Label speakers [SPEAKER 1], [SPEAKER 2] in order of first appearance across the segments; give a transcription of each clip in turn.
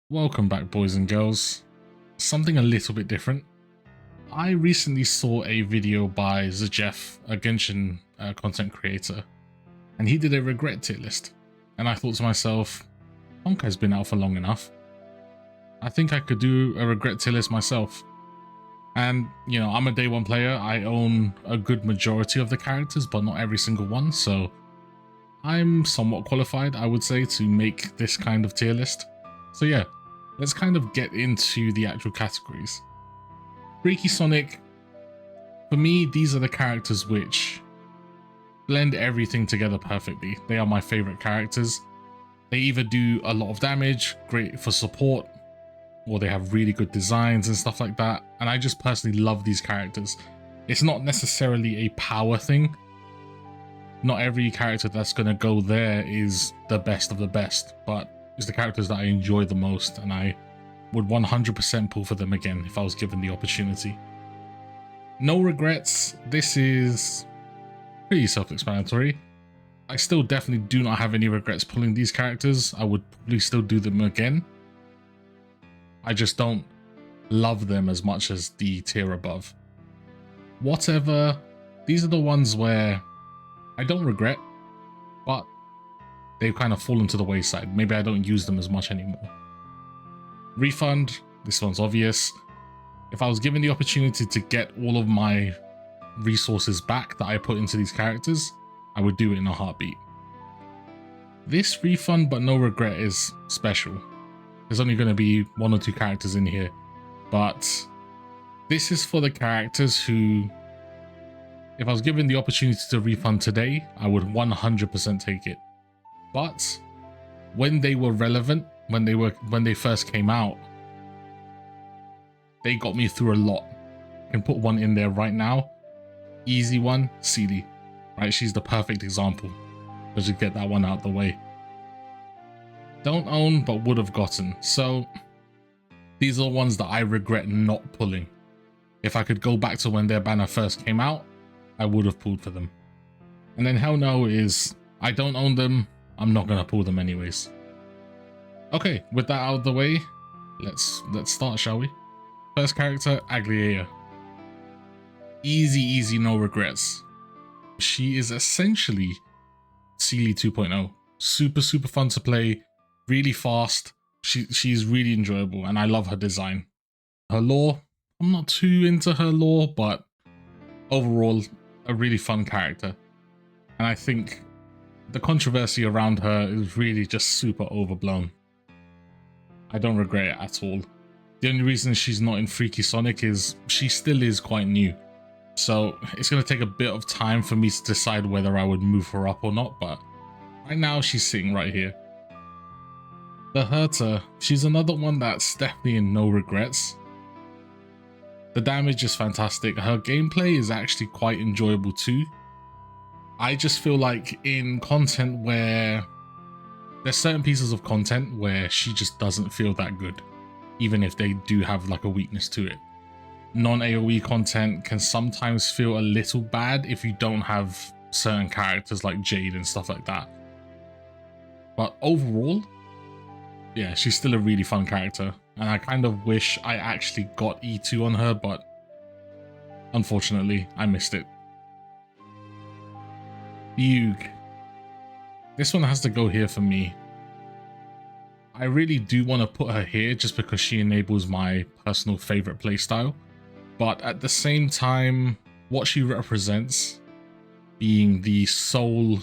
[SPEAKER 1] Welcome back, boys and girls. Something a little bit different. I recently saw a video by Jeff, a Genshin content creator, and he did a regret tier list. And I thought to myself, Honkai's been out for long enough. I think I could do a regret tier list myself. And, you know, I'm a day one player. I own a good majority of the characters, but not every single one. So I'm somewhat qualified, I would say, to make this kind of tier list. So yeah, let's kind of get into the actual categories. Freaky Sonic, for me, these are the characters which blend everything together perfectly. They are my favorite characters. They either do a lot of damage, great for support, or they have really good designs and stuff like that. And I just personally love these characters. It's not necessarily a power thing. Not every character that's going to go there is the best of the best, but it's the characters that I enjoy the most, and I would 100% pull for them again if I was given the opportunity. No regrets. This is pretty self-explanatory. I still definitely do not have any regrets pulling these characters. I would probably still do them again. I just don't love them as much as the tier above. Whatever, these are the ones where I don't regret, but they've kind of fallen to the wayside. Maybe I don't use them as much anymore. Refund, this one's obvious. If I was given the opportunity to get all of my resources back that I put into these characters, I would do it in a heartbeat. This refund but no regret is special. There's only going to be one or two characters in here, but this is for the characters who, if I was given the opportunity to refund today, I would 100% take it. But when they were relevant, when they first came out, they got me through a lot. I can put one in there right now. Easy one, Seely. Right, she's the perfect example. Let's just get that one out the way. Don't own, but would have gotten. So these are the ones that I regret not pulling. If I could go back to when their banner first came out, I would have pulled for them. And then Hell No is, I don't own them, I'm not gonna pull them anyways. Okay, with that out of the way, let's start, shall we? First character, Agliea. Easy, no regrets. She is essentially Seely 2.0. Super fun to play, really fast. She's really enjoyable, and I love her design. Her lore, I'm not too into her lore, but overall, a really fun character. And I think the controversy around her is really just super overblown. I don't regret it at all. The only reason she's not in Freaky Sonic is she still is quite new. So it's going to take a bit of time for me to decide whether I would move her up or not, but right now she's sitting right here. The Herta, she's another one that's definitely in no regrets. The damage is fantastic. Her gameplay is actually quite enjoyable too. I just feel like in content where there's certain pieces of content where she just doesn't feel that good, even if they do have like a weakness to it. Non-AoE content can sometimes feel a little bad if you don't have certain characters like Jade and stuff like that. But overall, yeah, she's still a really fun character. And I kind of wish I actually got E2 on her, but unfortunately, I missed it. Fugue. This one has to go here for me. I really do want to put her here just because she enables my personal favorite playstyle. But at the same time, what she represents, being the sole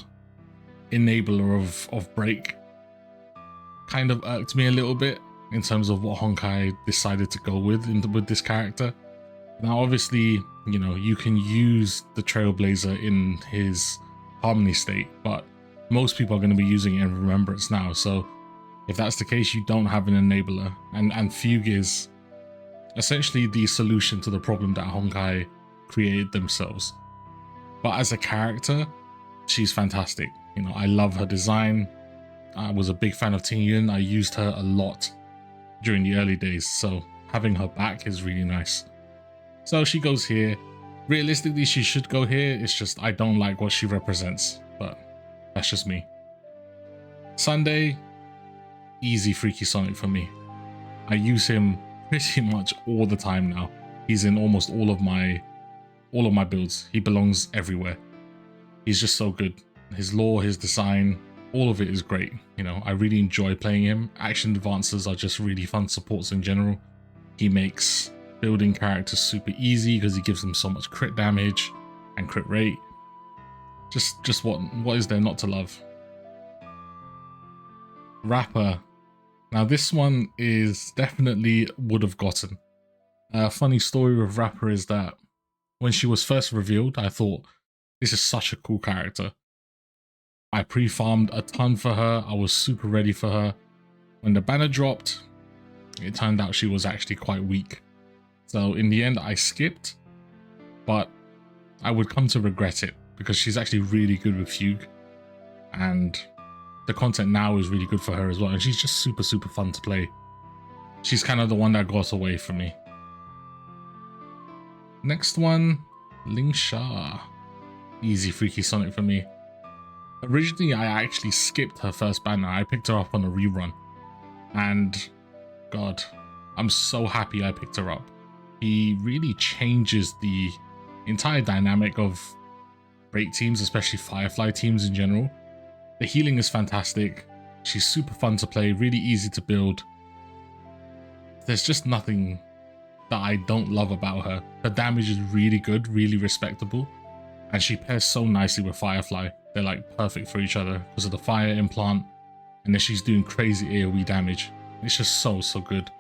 [SPEAKER 1] enabler of Break, kind of irked me a little bit in terms of what Honkai decided to go with this character. Now, obviously, you know, you can use the Trailblazer in his Harmony state, but most people are going to be using it in Remembrance now. So if that's the case, you don't have an enabler, and Fugue is essentially the solution to the problem that Honkai created themselves. But as a character, she's fantastic. You know, I love her design. I was a big fan of Ting Yun. I used her a lot during the early days, so having her back is really nice. So she goes here. Realistically, she should go here. It's just I don't like what she represents, but that's just me. Sunday, easy Freaky Sonic for me. I use him pretty much all the time now. He's in almost all of my builds. He belongs everywhere. He's just so good. His lore, his design, all of it is great. You know, I really enjoy playing him. Action advances are just really fun supports in general. He makes building characters super easy because he gives them so much crit damage and crit rate. Just what is there not to love? Rapper. Now this one is definitely would have gotten. A funny story with Rapper is that when she was first revealed, I thought, this is such a cool character. I pre-farmed a ton for her. I was super ready for her. When the banner dropped, it turned out she was actually quite weak. So in the end, I skipped, but I would come to regret it because she's actually really good with Fugue. And the content now is really good for her as well. And she's just super, super fun to play. She's kind of the one that got away from me. Next one, Ling Sha. Easy Freaky Sonic for me. Originally, I actually skipped her first banner. I picked her up on a rerun. And God, I'm so happy I picked her up. He really changes the entire dynamic of break teams, especially Firefly teams in general. The healing is fantastic. She's super fun to play, really easy to build. There's just nothing that I don't love about her. Her damage is really good, really respectable. And she pairs so nicely with Firefly. They're like perfect for each other because of the fire implant. And then she's doing crazy AoE damage. It's just so good.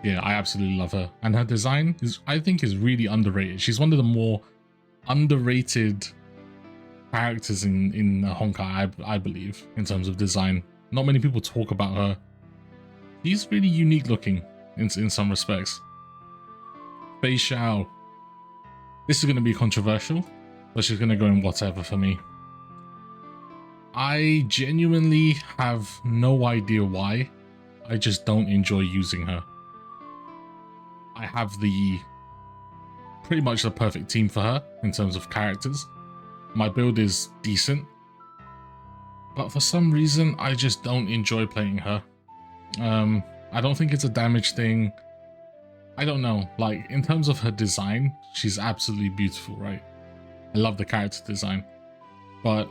[SPEAKER 1] Yeah, I absolutely love her. And her design is, I think, is really underrated. She's one of the more underrated characters in Honkai, I believe, in terms of design. Not many people talk about her. She's really unique looking in some respects. Fei Xiao. This is going to be controversial, but she's going to go in whatever for me. I genuinely have no idea why. I just don't enjoy using her. I have pretty much the perfect team for her in terms of characters. My build is decent, but for some reason I just don't enjoy playing her. I don't think it's a damage thing. I don't know, like in terms of her design, she's absolutely beautiful, right? I love the character design, but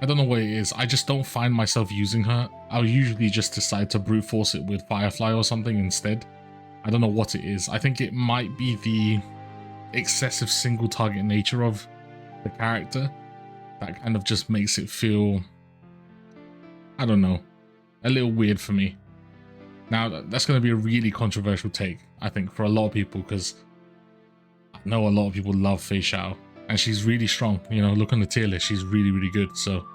[SPEAKER 1] I don't know what it is. I just don't find myself using her. I'll usually just decide to brute force it with Firefly or something instead. I don't know what it is. I think it might be the excessive single target nature of the character that kind of just makes it feel, I don't know, a little weird for me. Now, that's going to be a really controversial take, I think, for a lot of people, because I know a lot of people love Fei Xiao, and she's really strong. You know, look on the tier list, she's really, really good, so.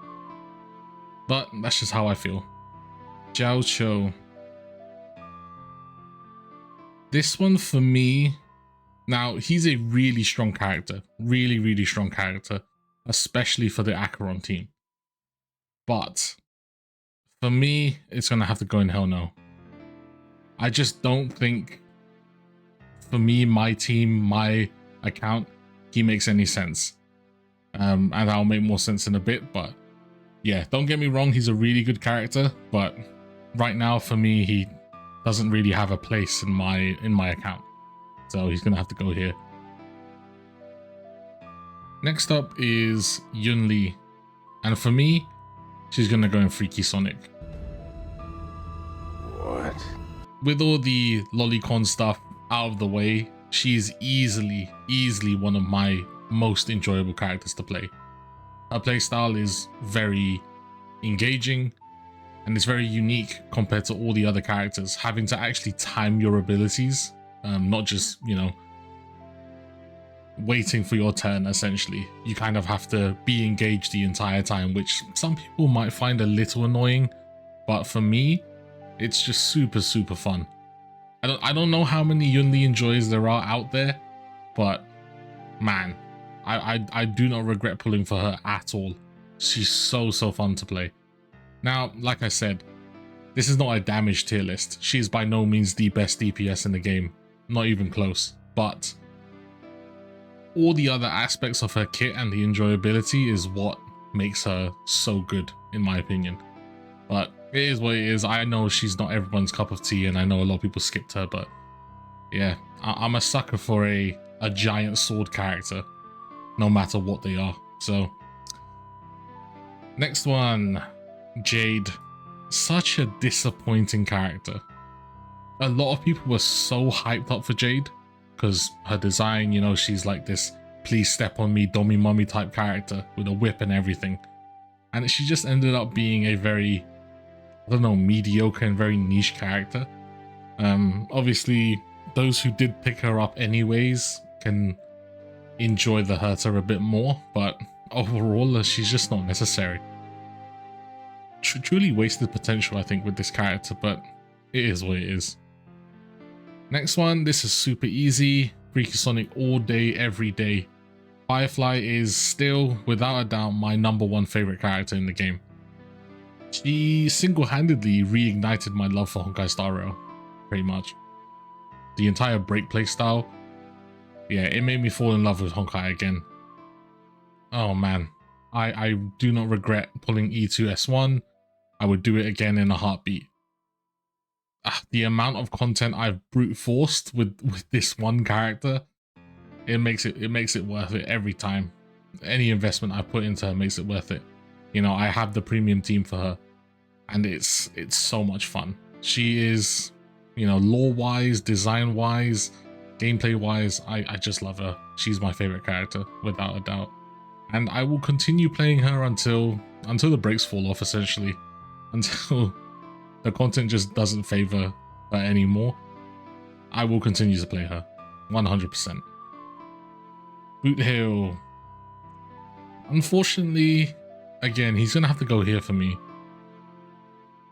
[SPEAKER 1] But that's just how I feel. Jiao Cho. This one for me, now he's a really strong character, really, really strong character, especially for the Acheron team. But for me, it's going to have to go in Hell No. I just don't think, for me, my team, my account, he makes any sense. And that'll make more sense in a bit, but yeah, don't get me wrong, he's a really good character, but right now for me, he doesn't really have a place in my account. So he's gonna have to go here. Next up is Yun Li. And for me, she's gonna go in Freaky Sonic.
[SPEAKER 2] What?
[SPEAKER 1] With all the lolicon stuff out of the way, she's easily one of my most enjoyable characters to play. Her playstyle is very engaging and it's very unique compared to all the other characters, having to actually time your abilities, not just, you know, waiting for your turn. Essentially, you kind of have to be engaged the entire time, which some people might find a little annoying, but for me, it's just super fun. I don't know how many Yun Li enjoys there are out there, but man, I do not regret pulling for her at all. She's so fun to play. Now, like I said, this is not a damage tier list. She is by no means the best DPS in the game, not even close, but all the other aspects of her kit and the enjoyability is what makes her so good, in my opinion. But It is what it is. I know she's not everyone's cup of tea, and I know a lot of people skipped her, but yeah, I'm a sucker for a giant sword character, no matter what they are. So, next one, Jade. Such a disappointing character. A lot of people were so hyped up for Jade because her design, you know, she's like this please step on me, dummy mummy type character with a whip and everything. And she just ended up being a very, I don't know, mediocre and very niche character. Obviously, those who did pick her up anyways can enjoy the hurter a bit more, but overall, she's just not necessary. Truly wasted potential, I think, with this character, but it is what it is. Next one, this is super easy. Freaky Sonic all day, every day. Firefly is still, without a doubt, my #1 favorite character in the game. She single-handedly reignited my love for Honkai Star Rail, pretty much. The entire break playstyle, yeah, it made me fall in love with Honkai again. Oh man, I do not regret pulling E2S1. I would do it again in a heartbeat. The amount of content I've brute forced with this one character, it makes it worth it every time. Any investment I put into her makes it worth it. You know, I have the premium team for her, and it's so much fun. She is, you know, lore-wise, design-wise, gameplay-wise, I just love her. She's my favorite character, without a doubt. And I will continue playing her until the brakes fall off, essentially. Until the content just doesn't favor her anymore. I will continue to play her, 100%. Boot Hill. Unfortunately, again, he's gonna have to go here for me.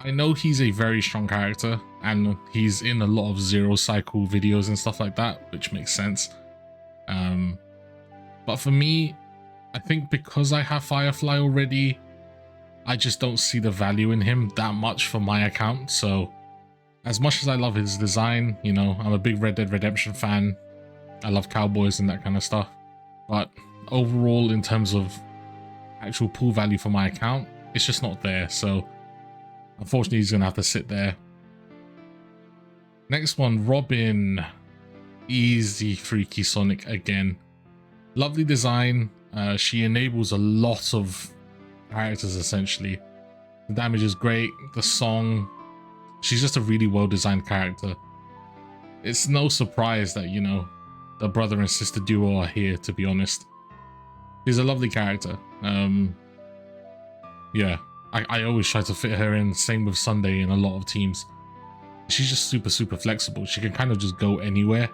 [SPEAKER 1] I know he's a very strong character, and he's in a lot of Zero Cycle videos and stuff like that, which makes sense. But for me, I think because I have Firefly already, I just don't see the value in him that much for my account. So as much as I love his design, you know, I'm a big Red Dead Redemption fan. I love cowboys and that kind of stuff. But overall, in terms of actual pool value for my account, it's just not there. So unfortunately, he's going to have to sit there. Next one, Robin. Easy Freaky Sonic again. Lovely design. She enables a lot of characters, essentially. The damage is great. The song, she's just a really well-designed character. It's no surprise that, you know, the brother and sister duo are here, to be honest. She's a lovely character. Yeah, I always try to fit her in. Same with Sunday in a lot of teams. She's just super flexible. She can kind of just go anywhere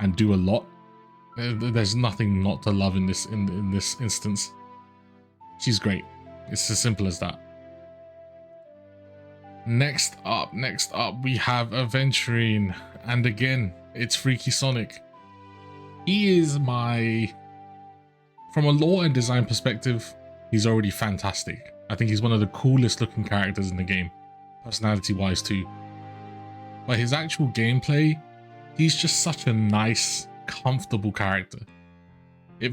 [SPEAKER 1] and do a lot. There's nothing not to love in this instance. She's great. It's as simple as that. Next up, we have Aventurine, and again, it's Freaky Sonic. He is from a lore and design perspective, he's already fantastic. I think he's one of the coolest looking characters in the game, personality-wise too. But his actual gameplay, he's just such a nice, comfortable character.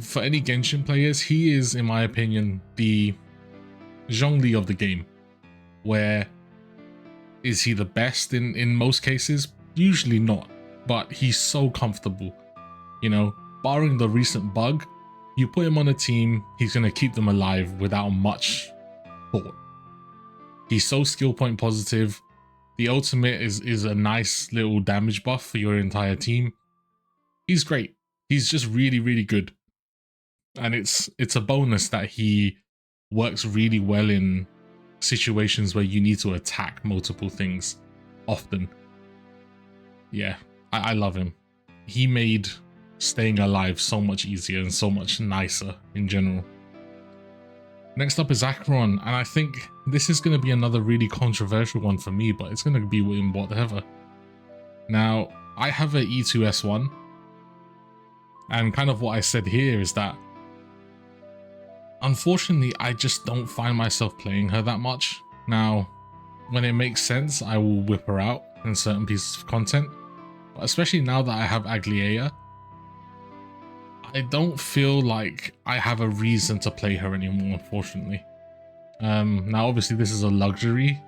[SPEAKER 1] For any Genshin players, he is, in my opinion, the Zhongli of the game. Where is he the best in most cases? Usually not, but he's so comfortable. You know, barring the recent bug, you put him on a team, he's going to keep them alive without much thought. He's so skill point positive. The ultimate is a nice little damage buff for your entire team. He's great. He's just really good. And it's a bonus that he works really well in situations where you need to attack multiple things often. Yeah, I love him. He made staying alive so much easier and so much nicer in general. Next up is Acheron, and I think this is going to be another really controversial one for me, but it's going to be in whatever. Now, I have a E2S1, and kind of what I said here is that unfortunately, I just don't find myself playing her that much. Now, when it makes sense, I will whip her out in certain pieces of content, but especially now that I have Agliea, I don't feel like I have a reason to play her anymore, unfortunately. Now, obviously, this is a luxury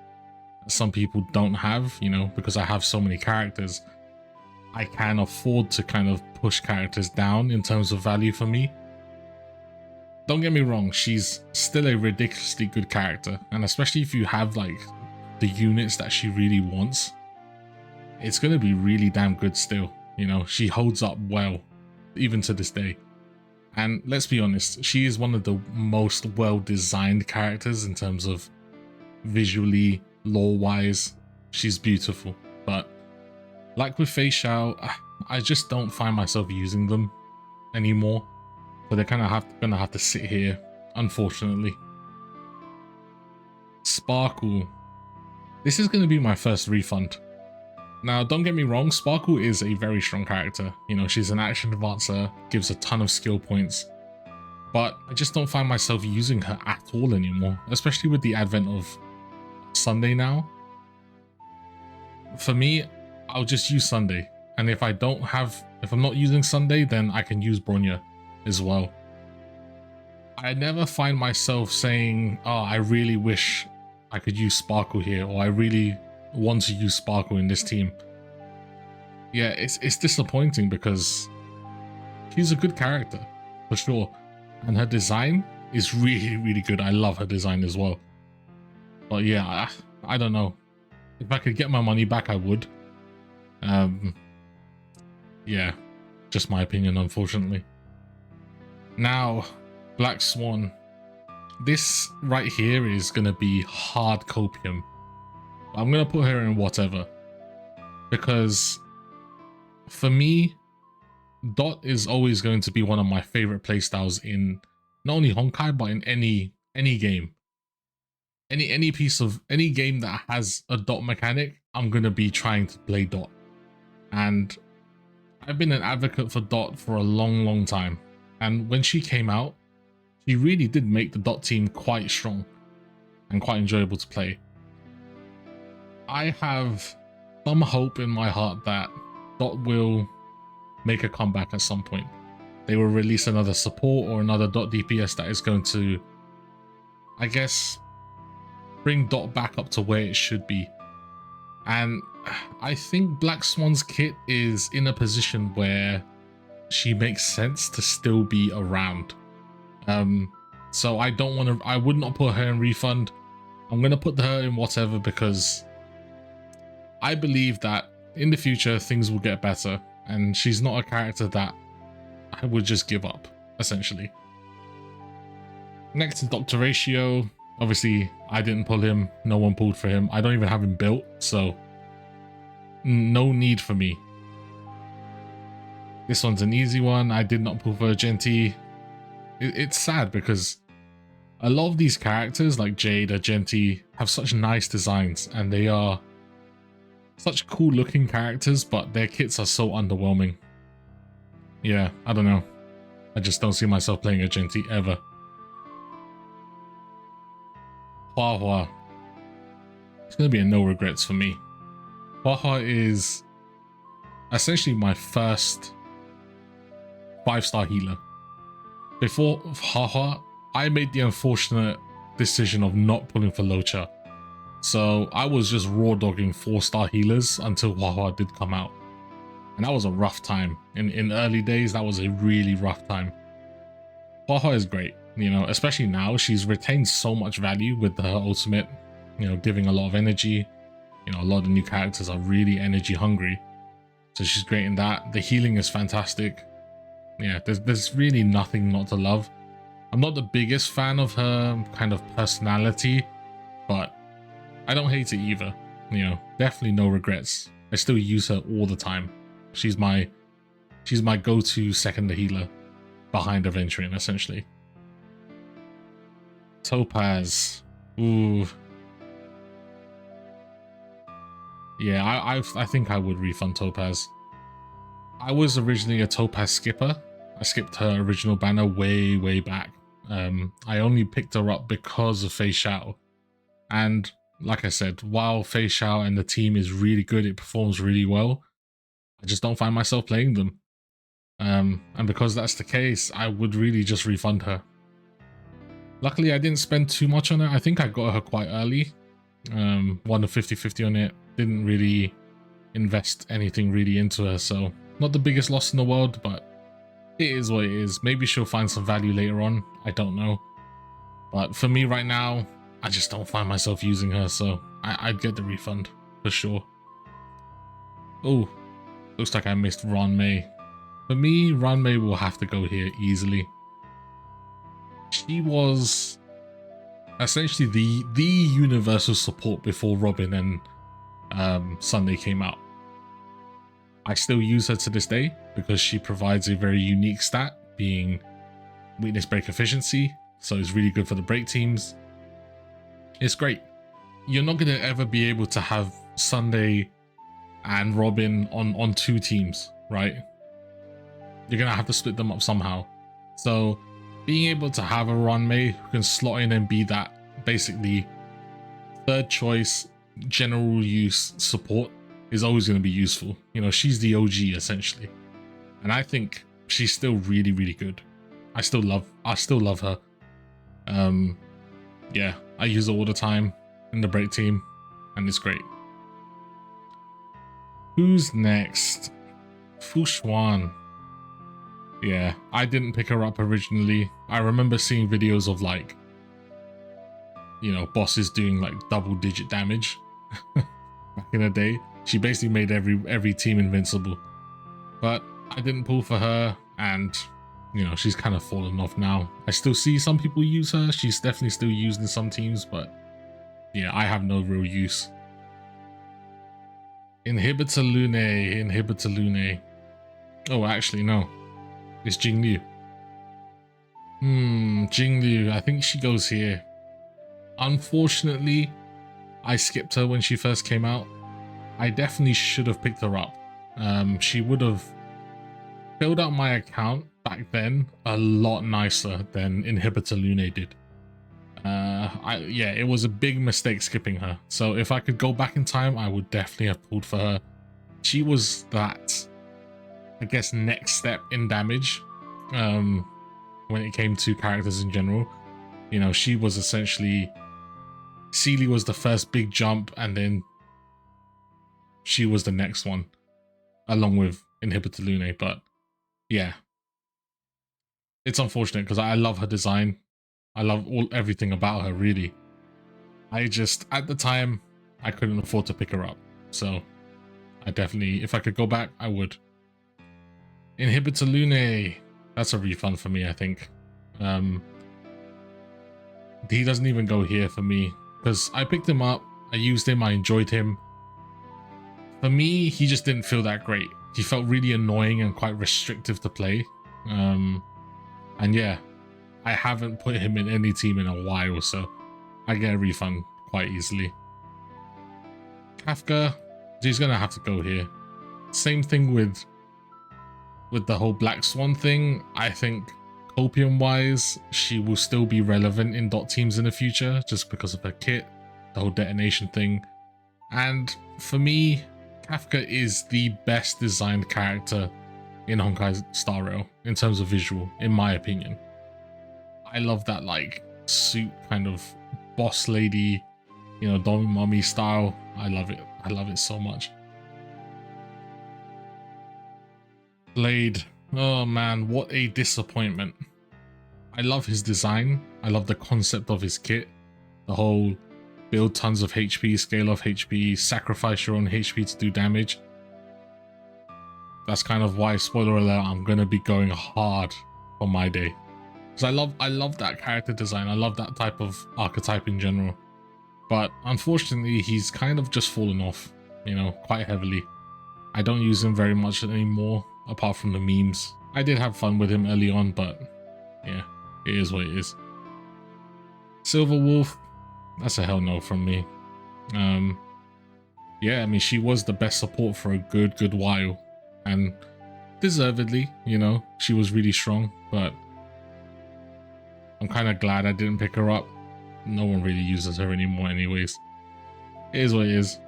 [SPEAKER 1] some people don't have, you know, because I have so many characters. I can afford to kind of push characters down in terms of value for me. Don't get me wrong, she's still a ridiculously good character, and especially if you have like the units that she really wants, it's going to be really damn good still. You know, she holds up well, even to this day. And let's be honest, she is one of the most well-designed characters in terms of visually, lore-wise. She's beautiful, but like with Fei Xiao, I just don't find myself using them anymore. So they're kind of gonna have to sit here, unfortunately. Sparkle. This is gonna be my first refund. Now, don't get me wrong, Sparkle is a very strong character. You know, she's an action advancer, gives a ton of skill points, but I just don't find myself using her at all anymore, especially with the advent of Sunday now. For me, I'll just use Sunday, and if I'm not using Sunday, then I can use Bronya as well. I never find myself saying, oh, I really wish I could use Sparkle here, or I really want to use Sparkle in this team. Yeah, it's disappointing because she's a good character, for sure. And her design is really, really good. I love her design as well. But yeah, I don't know. If I could get my money back, I would. Yeah, just my opinion, unfortunately. Now, Black Swan. This right here is going to be hard copium. I'm going to put her in whatever. Because for me, Dot is always going to be one of my favorite playstyles in not only Honkai, but in any game. Any game that has a Dot mechanic, I'm going to be trying to play Dot. And I've been an advocate for Dot for a long, long time. And when she came out, she really did make the Dot team quite strong and quite enjoyable to play. I have some hope in my heart that Dot will make a comeback at some point. They will release another support or another Dot DPS that is going to, I guess, bring Dot back up to where it should be. And I think Black Swan's kit is in a position where she makes sense to still be around. So I would not put her in refund. I'm going to put her in whatever because I believe that in the future things will get better, and she's not a character that I would just give up, essentially. Next is Dr. Ratio. Obviously, I didn't pull him. No one pulled for him. I don't even have him built, so no need for me. This one's an easy one. I did not pull for Genti. It's sad because a lot of these characters like Jade or Genti have such nice designs and they are such cool looking characters, but their kits are so underwhelming. Yeah, I don't know. I just don't see myself playing a Genti ever. Hua Hua. It's going to be a no regrets for me. Hua Hua is essentially my first 5-star healer. Before Hua Hua, I made the unfortunate decision of not pulling for Locha. So I was just raw dogging 4-star healers until Hua Hua did come out. And that was a rough time. In early days, that was a really rough time. Hua Hua is great, you know, especially now. She's retained so much value with her ultimate, you know, giving a lot of energy. You know, a lot of the new characters are really energy hungry. So she's great in that. The healing is fantastic. Yeah, there's really nothing not to love. I'm not the biggest fan of her kind of personality, but I don't hate it either. You know, definitely no regrets. I still use her all the time. She's my go-to second healer behind Aventurine, essentially. Topaz. Ooh. Yeah, I think I would refund Topaz. I was originally a Topaz skipper. I skipped her original banner way back. I only picked her up because of Fei Xiao. And like I said, while Fei Xiao and the team is really good, it performs really well, I just don't find myself playing them. And because that's the case, I would really just refund her. Luckily, I didn't spend too much on her. I think I got her quite early. Won a 50-50 on it. Didn't really invest anything really into her, so not the biggest loss in the world, but it is what it is. Maybe she'll find some value later on, I don't know. But for me right now, I just don't find myself using her, so I'd get the refund for sure. Oh, looks like I missed Ranmei. For me, Ranmei will have to go here easily. She was essentially the universal support before Robin and Sunday came out. I still use her to this day because she provides a very unique stat, being weakness break efficiency, so it's really good for the break teams. It's great. You're not going to ever be able to have Sunday and Robin on two teams, right? You're going to have to split them up somehow. So being able to have a Ranmei who can slot in and be that basically third choice general use support is always going to be useful. You know, she's the OG essentially, and I think she's still really, really good. I still love her. Yeah, I use her all the time in the break team, and it's great. Who's next? Fushuan. Yeah, I didn't pick her up originally. I remember seeing videos of, like, you know, bosses doing like double-digit damage back in the day. She basically made every team invincible. But I didn't pull for her, and you know, she's kind of fallen off now. I still see some people use her. She's definitely still used in some teams, but yeah, I have no real use. Inhibitor Lune. Oh, actually, no. It's Jinglu. Jinglu. I think she goes here. Unfortunately, I skipped her when she first came out. I definitely should have picked her up. She would have filled out my account back then a lot nicer than Inhibitor Lune did. Yeah, it was a big mistake skipping her. So if I could go back in time, I would definitely have pulled for her. She was that, I guess, next step in damage when it came to characters in general. You know, she was essentially, Sealy was the first big jump, and then she was the next one, along with Inhibitor Lune. But yeah, it's unfortunate because I love her design. I love everything about her, really. I just, at the time, I couldn't afford to pick her up. So I definitely, if I could go back, I would. Inhibitor Lune, that's a refund for me, I think. He doesn't even go here for me because I picked him up, I used him, I enjoyed him. For me, he just didn't feel that great. He felt really annoying and quite restrictive to play. And yeah, I haven't put him in any team in a while, so I get a refund quite easily. Kafka, he's gonna have to go here. Same thing with the whole Black Swan thing. I think copium wise, she will still be relevant in dot teams in the future just because of her kit, the whole detonation thing. And for me, Kafka is the best designed character in Honkai Star Rail in terms of visual, in my opinion. I love that, like, suit kind of boss lady, you know, Domi Mommy style. I love it. I love it so much. Blade. Oh man, what a disappointment. I love his design. I love the concept of his kit. The whole build tons of HP, scale off HP, sacrifice your own HP to do damage. That's kind of why, spoiler alert, I'm gonna be going hard on my day. Because I love that character design. I love that type of archetype in general. But unfortunately, he's kind of just fallen off, you know, quite heavily. I don't use him very much anymore, apart from the memes. I did have fun with him early on, but yeah, it is what it is. Silver Wolf, that's a hell no from me. Yeah, I mean, she was the best support for a good while, and deservedly, you know, she was really strong, but I'm kind of glad I didn't pick her up. No one really uses her anymore anyways. It is what it is.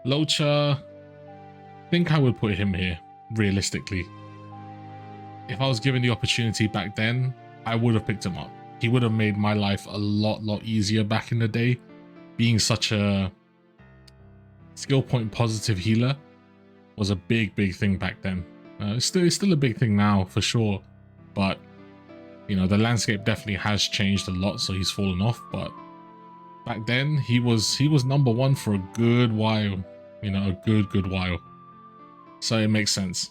[SPEAKER 1] Locha, I think I would put him here, realistically. If I was given the opportunity back then, I would have picked him up. He would have made my life a lot easier back in the day. being such a skill point positive healer was a big thing back then. It's still a big thing now for sure, but you know, the landscape definitely has changed a lot, so he's fallen off. But back then he was number one for a good while, you know, a good while. So it makes sense.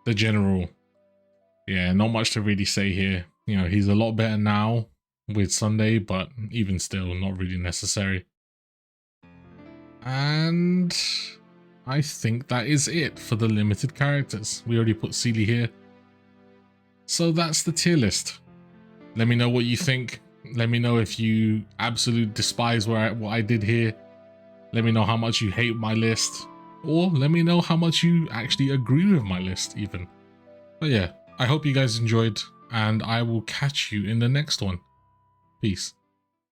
[SPEAKER 1] The general, yeah, not much to really say here. You know, he's a lot better now with Sunday, but even still, not really necessary. And I think that is it for the limited characters. We already put Sealy here. So that's the tier list. Let me know what you think. Let me know if you absolutely despise what I did here. Let me know how much you hate my list. Or let me know how much you actually agree with my list even. But yeah, I hope you guys enjoyed, and I will catch you in the next one. Peace.